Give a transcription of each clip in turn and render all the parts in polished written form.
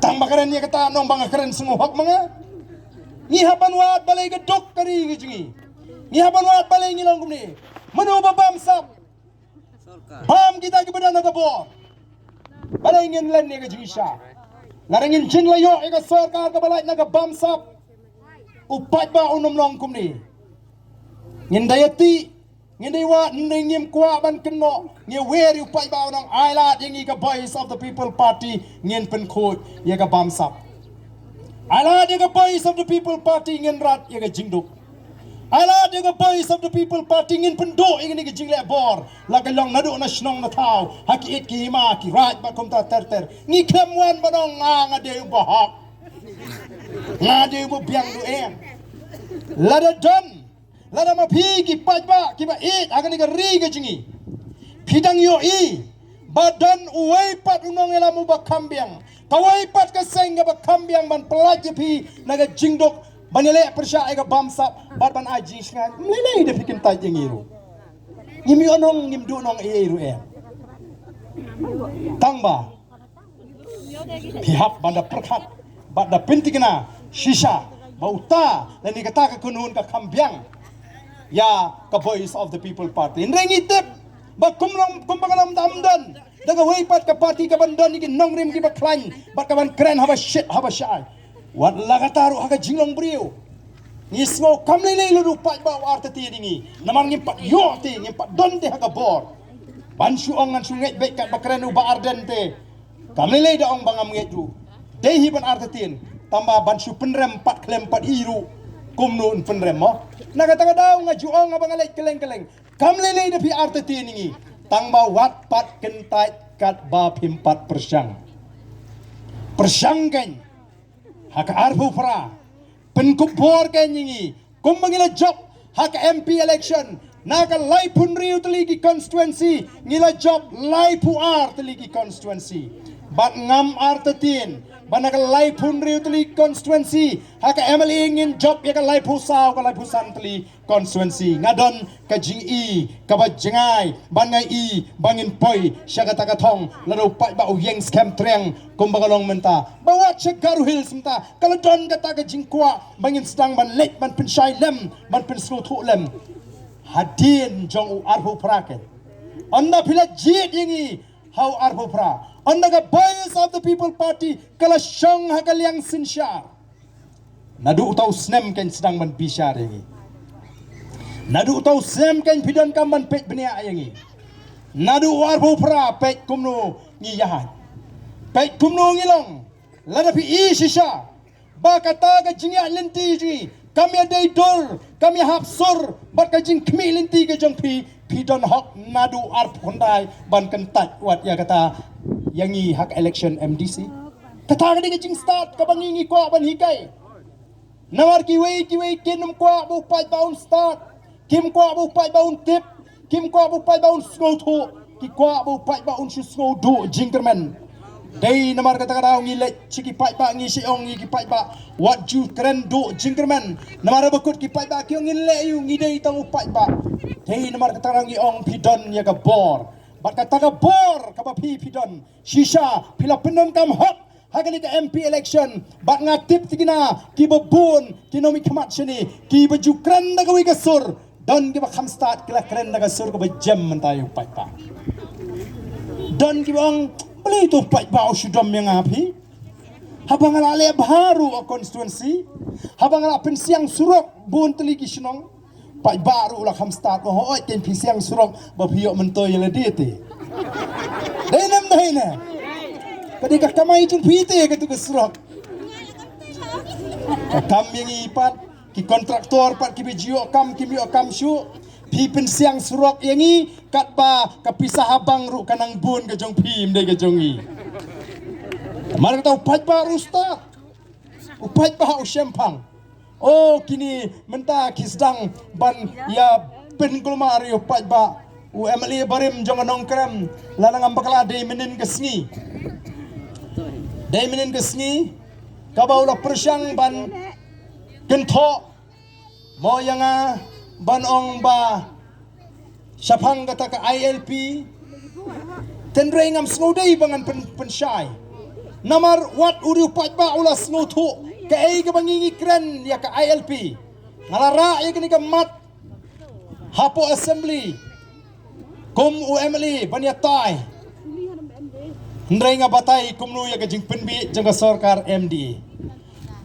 Tang bakaran niya kata nong bang keren senguhak mga. Ngihaban wat balay gedok kari gijingi. Ngihaban wat balay ngilang kumni. Manu babamsap. Bam kita kebenar nagabor. Balay ngin len niya gijingi siya. Larangin jin layo ika sarkar kabalay nagabamsap. Upat ba unom long kumni. Ngindayati. Ngindiwa ningim kwa ban keno. Ngiweri upat ba unang ailat yang ika voice of the people party. Ngin penkut yaga bamsap. Ala dia voice of the people party ingin rat ia jingduk. Ala dia voice of the people party ingin penduk ingin jing le bor. La kalong nadu na snong na tau. Haki it ki hima ki rat ba kom ta ter. Ni kemwan badong nga de bahak. Nga de bo biang du em. Lada don. Lada ma pi ki paj ba ki ba it akan ni ri ke jingi. Pidang yo i. Badan uai pat unong elamu ba kambiang. Kawai pat ka senga ba kambiang ban pelaj pi naga jingdok banile persya ega bamsap bat ban aji sngan mlele de fikin taj ngiru ngimi onong ngimdu nong iru tangba pihak banda perkhat banda pintikna shisha bauta dan dikata ka kunun ka kambiang ya ka voice of the people party rengi tip ba kumbangalam damdan daga way pat ka party ka bandon ni nong rim ki ba klan bat ka ban kren haba shit haba shy wat lagataru haga jinglong brio ni smo kamlele lu pat ba warta ti dingi namang ngim pat yo ti ngim pat don te haga bor ban suong ngan sungai bet kat ba kren ba arden te kamlele da ong bangam ngeju dehi ban arta tin tamba ban su penrem pat klem pat iru kumnun penrem mo naga taga daw nga juong nga bangalay keleng-keleng kamlele da pi arta ti ningi tangba wat pat kentai kat ba pimpat persyang persyangkan haka arfu pra penkupor kan nyingi kumbangila job haka MP election naga lai pun riu teligi constituency ngila job lai pu ar teligi constituency bat ngam artetin banaga lai pun riu teligi constituency haka MLA ingin job ya ka lai pu saw ka lai pu santeli constituency ngadon ka jing i ka ba jengai ban ngai i bangin poi syaga taka thong laro pai ba uyeng scam treng kumbangalong menta bawa chagaru hills menta kalau don kata ka jingkwa bangin sedang ban lek ban pensyai lem ban penslu thu lem hadin jong u arhu praket anda pila jit yangi how arhu pra anda ka bias of the people party kala syong hakaliang sinsyar nadu utau snem kan sedang ban bisyar yangi nadu utau snem kan pidon kam ban pet benia yangi nadu arhu pra pet kumno ngiyahan pet kumno ngilong lada pi i shisha ba kata ka jingya lenti ji kami ada idol kami hapsur bat ka jing kmi lenti ka jong pi pidon hok nadu arp kondai ban kentat wat ya kata yangi hak election MDC kata ka ding jing start ka bangingi ko ban hikai nawar kiwei kinum ko bu pai baun start kim ko bu pai baun tip kim ko bu pai baun snow thu ki ko bu pai baun snow du jingkerman dei namar kata kata ngi le chiki pai ba ngi siong ngi ki pai ba wat ju keren do jingkerman namar bakut ki pai ba ki ngi le yu ngi dei tang pai ba dei namar kata ngi ong pidon ya ka bor bat kata ka bor ka ba pidon shisha pila penom kam hot hagali ka MP election bat ngatip tigina ki babun ki nomi khamat sini ki baju keren na gawi ka sur don ki ba kham start kila keren na ka sur ka ba jam mentayo pai ba don ki bang beli tu pai bau sudam yang api habang ala le baru a constituency habang ala pensiang surok bun teligi sinong pai baru lah kham start ho oi ten pensiang surok ba pio mentoy le dete denam dahina kadi ka kamai jung pite ka tu ka surok kam yang ipat ki kontraktor pat ki bijio kam ki bio kam syu pi pensiang surok yangi kat ba kapisah habang ru kanang bun ke jong pim de ke jongi mar kata upat ba rusta upat ba usyempang oh kini menta kisdang ban ya penkulmari upat ba UMLA barim jong anong krem lanang ambakala de menen kesngi kabaulah persyang ban gento moyanga banong ba syapang kata ka ILP tenrengam snodai bangan pensyai Namar wat uri upat ba ulas ngutu ke ai ke bangingi kren ya ke ILP. Ngalara ya kini ke mat hapo assembly kum UMLI banyatai. Ndrai nga batay kum nu ya ke jing penbi jang sarkar MD.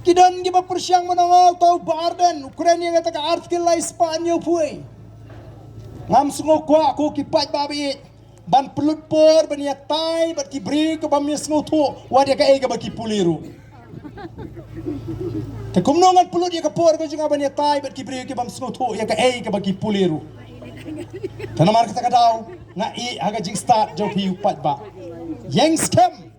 Kidan giba persyang menangal tau barden Ukraine yang kata artikel lai Spanyol puai. Ngam sungo kwa ku kipat babi ban pelut por bania tai bat ki bri ke bamnya sengutu wadia ka ega baki puliru. Te kumnongan pelut ya ka por ko junga bania tai bat ki bri ke bam sengutu ya ka ega baki puliru. Tanamar kata kadau nga i aga jing start jauh hi upat ba. Yang scam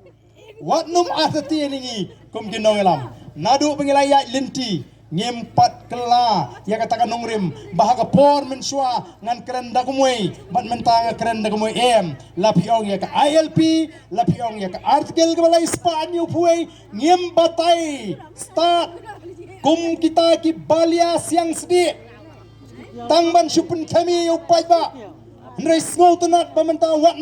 wat num atati ningi kum ginongelam. Nadu pengilaya linti ngempat kela ya katakan nongrim bahaga por mensua ngan kerenda kumui bat mentanga kerenda kumui lapi ong ya ka ILP lapi ong ya ka artikel ke balai Spanyol puai ngem batai start kum kita ki balia siang sedi tangban supun kami upai ba ndrai sngo tunat pementa wat